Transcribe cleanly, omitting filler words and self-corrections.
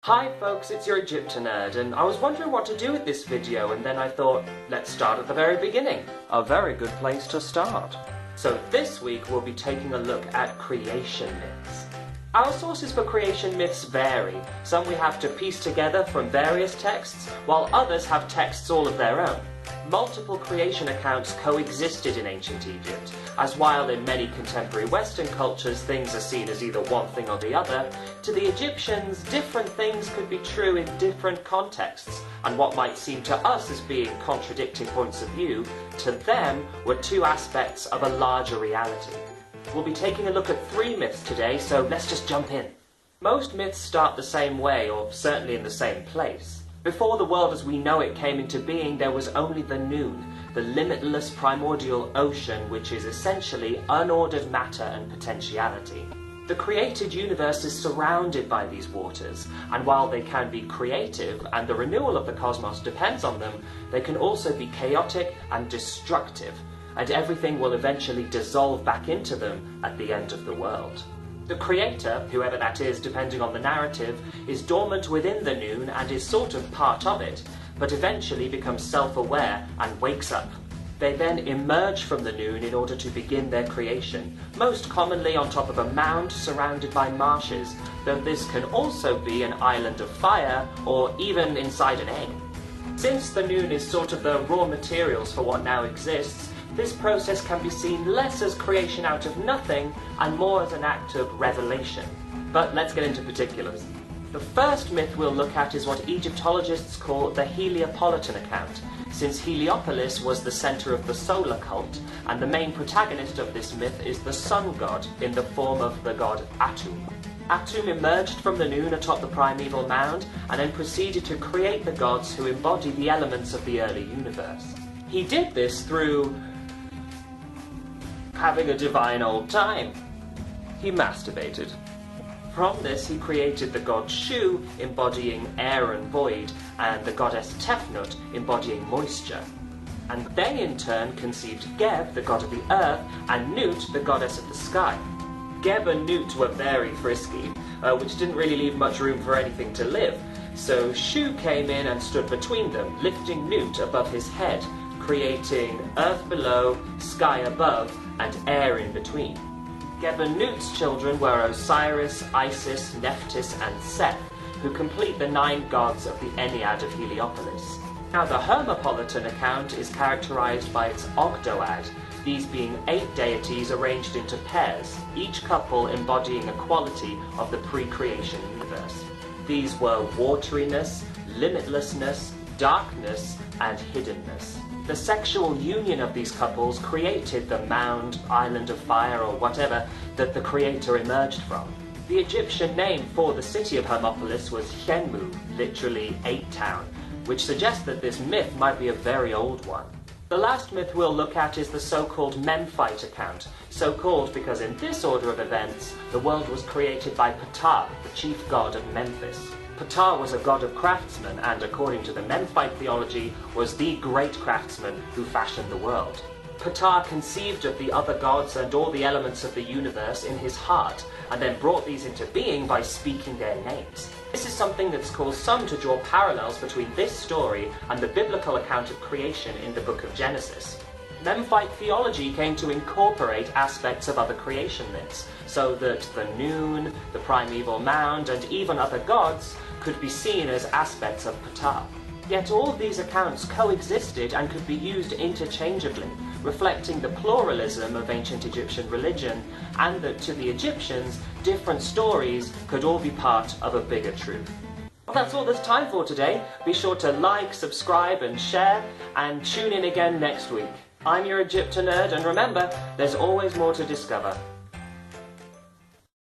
Hi folks, it's your EGYPTONERD, and I was wondering what to do with this video, and then I thought, let's start at the very beginning. A very good place to start. So this week we'll be taking a look at creation myths. Our sources for creation myths vary. Some we have to piece together from various texts, while others have texts all of their own. Multiple creation accounts coexisted in ancient Egypt, as while in many contemporary Western cultures things are seen as either one thing or the other, to the Egyptians different things could be true in different contexts, and what might seem to us as being contradicting points of view, to them were two aspects of a larger reality. We'll be taking a look at 3 myths today, so let's just jump in. Most myths start the same way, or certainly in the same place. Before the world as we know it came into being, there was only the noon, the limitless primordial ocean, which is essentially unordered matter and potentiality. The created universe is surrounded by these waters, and while they can be creative and the renewal of the cosmos depends on them, they can also be chaotic and destructive, and everything will eventually dissolve back into them at the end of the world. The creator, whoever that is depending on the narrative, is dormant within the noon and is sort of part of it, but eventually becomes self-aware and wakes up. They then emerge from the noon in order to begin their creation, most commonly on top of a mound surrounded by marshes, though this can also be an island of fire or even inside an egg. Since the noon is sort of the raw materials for what now exists, this process can be seen less as creation out of nothing and more as an act of revelation. But let's get into particulars. The first myth we'll look at is what Egyptologists call the Heliopolitan Account, since Heliopolis was the center of the solar cult, and the main protagonist of this myth is the sun god in the form of the god Atum. Atum emerged from the noon atop the primeval mound and then proceeded to create the gods who embody the elements of the early universe. He did this through having a divine old time. He masturbated. From this he created the god Shu, embodying air and void, and the goddess Tefnut, embodying moisture. And they in turn conceived Geb, the god of the earth, and Nut, the goddess of the sky. Geb and Nut were very frisky, which didn't really leave much room for anything to live, so Shu came in and stood between them, lifting Nut above his head, creating earth below, sky above, and air in between. Geb and Nut's children were Osiris, Isis, Nephthys, and Seth, who complete the 9 gods of the Ennead of Heliopolis. Now the Homerpolitan account is characterized by its ogdoad, these being 8 deities arranged into pairs, each couple embodying a quality of the pre-creation universe. These were wateriness, limitlessness, darkness, and hiddenness. The sexual union of these couples created the mound, island of fire, or whatever that the creator emerged from. The Egyptian name for the city of Hermopolis was Khenmu, literally 8 town, which suggests that this myth might be a very old one. The last myth we'll look at is the so-called Menfight Account, so called because in this order of events, the world was created by Ptah, the chief god of Memphis. Ptah was a god of craftsmen and, according to the Menfight Theology, was the great craftsman who fashioned the world. Ptah conceived of the other gods and all the elements of the universe in his heart, and then brought these into being by speaking their names. This is something that's caused some to draw parallels between this story and the biblical account of creation in the book of Genesis. Menfight Theology came to incorporate aspects of other creation myths, so that the noon, the primeval mound, and even other gods could be seen as aspects of Ptah. Yet all these accounts coexisted and could be used interchangeably, reflecting the pluralism of ancient Egyptian religion, and that to the Egyptians, different stories could all be part of a bigger truth. Well, that's all there's time for today. Be sure to like, subscribe, and share, and tune in again next week. I'm your EGYPTONERD, and remember, there's always more to discover.